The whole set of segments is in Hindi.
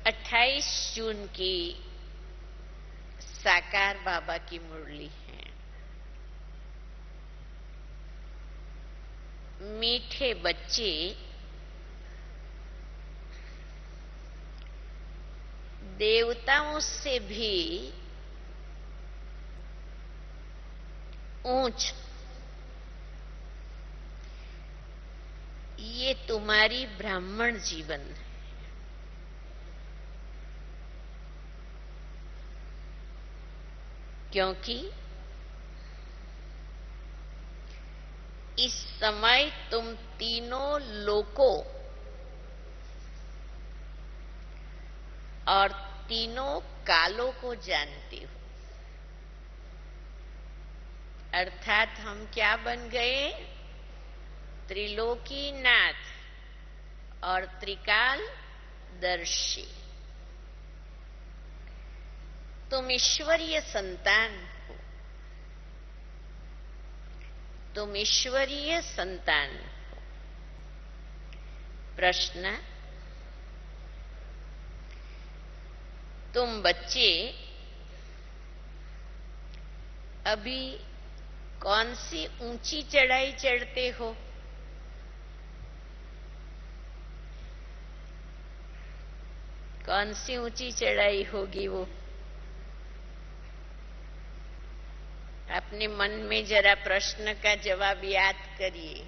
28 जून की साकार बाबा की मुरली है। मीठे बच्चे देवताओं से भी ऊंच, ये तुम्हारी ब्राह्मण जीवन है। क्योंकि इस समय तुम तीनों लोकों और तीनों कालों को जानते हो। अर्थात हम क्या बन गए? त्रिलोकी नाथ और त्रिकाल दर्शी। तुम ईश्वरीय संतान हो, तुम ईश्वरीय संतान हो। प्रश्न, तुम बच्चे अभी कौन सी ऊंची चढ़ाई चढ़ते हो? कौन सी ऊंची चढ़ाई होगी वो? अपने मन में जरा प्रश्न का जवाब याद करिए,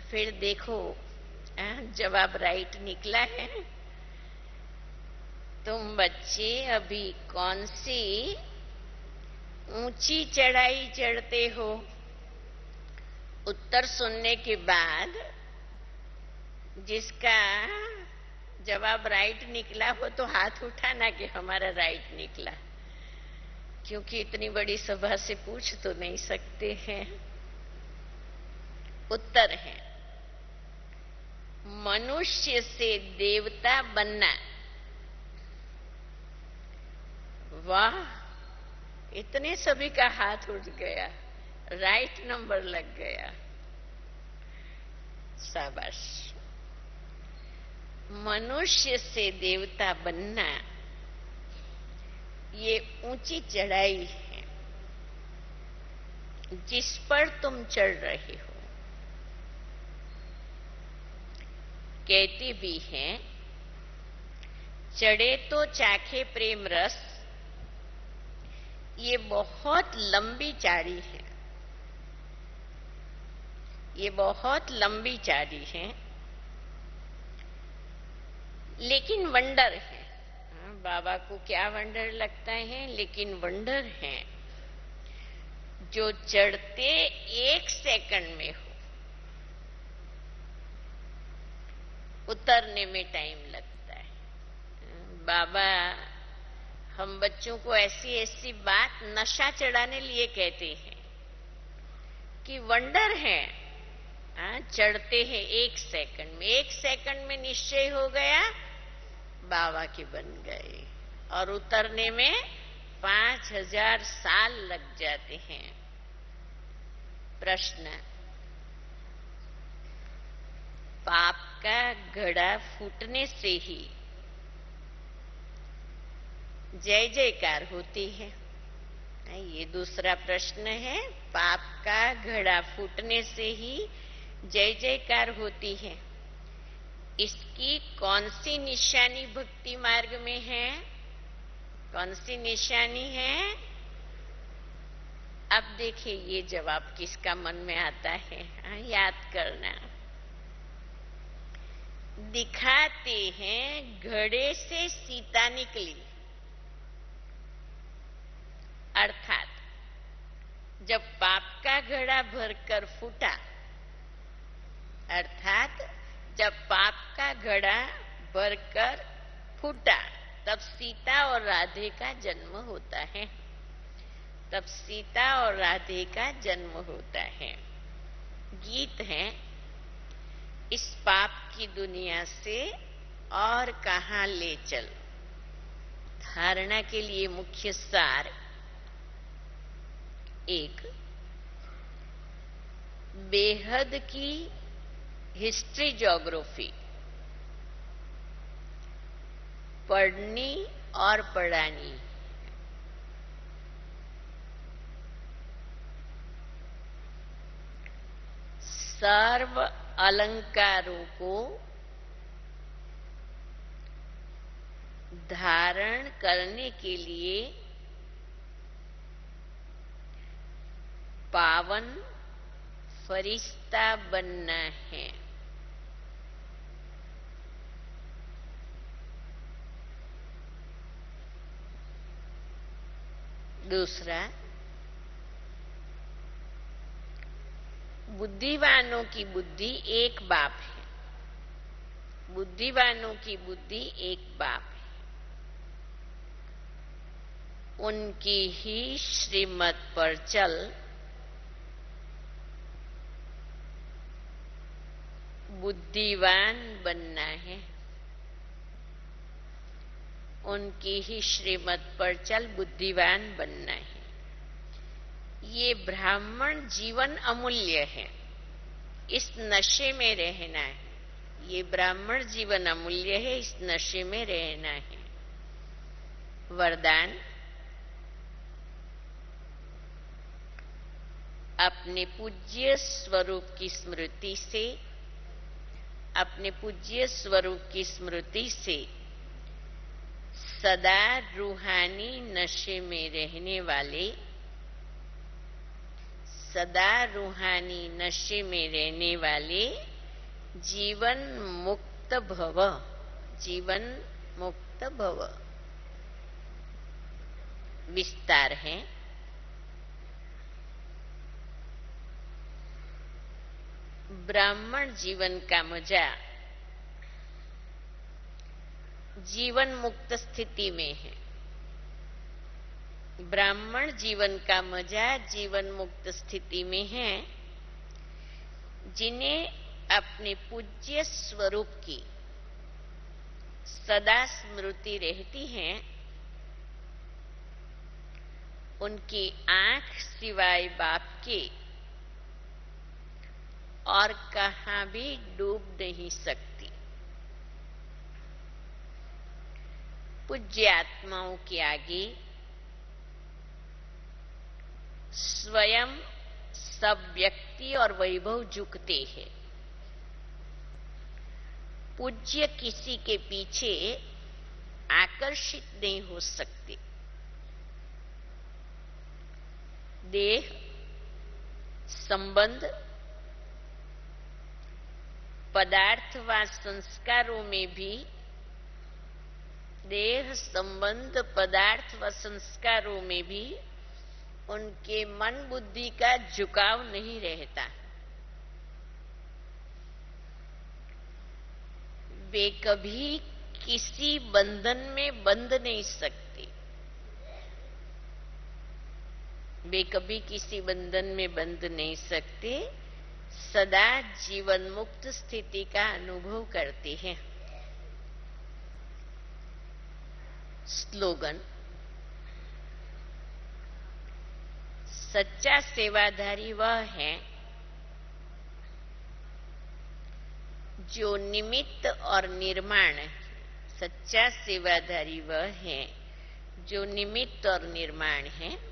फिर देखो जवाब राइट निकला है। तुम बच्चे अभी कौन सी ऊंची चढ़ाई चढ़ते हो? उत्तर सुनने के बाद जिसका जवाब राइट निकला हो तो हाथ उठाना कि हमारा राइट निकला, क्योंकि इतनी बड़ी सभा से पूछ तो नहीं सकते हैं। उत्तर है मनुष्य से देवता बनना। वाह, इतने सभी का हाथ उठ गया, राइट नंबर लग गया, शाबाश। मनुष्य से देवता बनना ये ऊंची चढ़ाई है जिस पर तुम चढ़ रहे हो। कहते भी हैं चढ़े तो चाखे प्रेम रस, ये बहुत लंबी चाड़ी है, ये बहुत लंबी चाड़ी है, लेकिन वंडर है। बाबा को क्या वंडर लगता है, लेकिन वंडर है जो चढ़ते 1 सेकंड में हो, उतरने में टाइम लगता है। बाबा हम बच्चों को ऐसी ऐसी बात नशा चढ़ाने लिए कहते हैं कि वंडर है, चढ़ते हैं 1 सेकंड में, 1 सेकंड में निश्चय हो गया, बाबा के बन गए, और उतरने में 5000 साल लग जाते हैं। प्रश्न, पाप का घड़ा फूटने से ही जय जयकार होती है? ये दूसरा प्रश्न है। पाप का घड़ा फूटने से ही जय जयकार होती है, इसकी कौन सी निशानी भक्ति मार्ग में है? कौन सी निशानी है? अब देखिए ये जवाब किसका मन में आता है, याद करना। दिखाते हैं घड़े से सीता निकली, अर्थात जब पाप का घड़ा भरकर फूटा, अर्थात जब पाप का घड़ा भरकर फूटा, तब सीता और राधे का जन्म होता है, तब सीता और राधे का जन्म होता है। गीत है, इस पाप की दुनिया से और कहां ले चल। धारणा के लिए मुख्य सार, 1, बेहद की हिस्ट्री ज्योग्राफी, पढ़नी और पढ़ानी। सर्व अलंकारों को धारण करने के लिए पावन फरिश्ता बनना है। दूसरा, बुद्धिवानों की बुद्धि एक बाप है। बुद्धिवानों की बुद्धि एक बाप है। उनकी ही श्रीमत पर चल बुद्धिवान बनना है। उनकी ही श्रीमत पर चल बुद्धिवान बनना है। ये ब्राह्मण जीवन अमूल्य है, इस नशे में रहना है। ये ब्राह्मण जीवन अमूल्य है, इस नशे में रहना है। वरदान, अपने पूज्य स्वरूप की स्मृति से, अपने पूज्य स्वरूप की स्मृति से सदा रूहानी नशे में रहने वाले, सदा रूहानी नशे में रहने वाले जीवन मुक्त भव, जीवन मुक्त भव। विस्तार है। ब्राह्मण जीवन का मजा जीवन मुक्त स्थिति में है। ब्राह्मण जीवन का मजा जीवन मुक्त स्थिति में है। जिन्हें अपने पूज्य स्वरूप की सदा स्मृति रहती है, उनकी आंख सिवाय बाप के और कहां भी डूब नहीं सकती। पूज्य आत्माओं के आगे स्वयं सब व्यक्ति और वैभव झुकते हैं। पूज्य किसी के पीछे आकर्षित नहीं हो सकते। देह संबंध, पदार्थ व संस्कारों में भी, देह संबंध पदार्थ व संस्कारों में भी उनके मन बुद्धि का झुकाव नहीं रहता। वे कभी किसी बंधन में बंध नहीं सकते। वे कभी किसी बंधन में बंध नहीं सकते। सदा जीवन मुक्त स्थिति का अनुभव करते हैं। स्लोगन, सच्चा सेवाधारी वह है जो निमित्त और निर्माण है। सच्चा सेवाधारी वह है जो निमित्त और निर्माण है।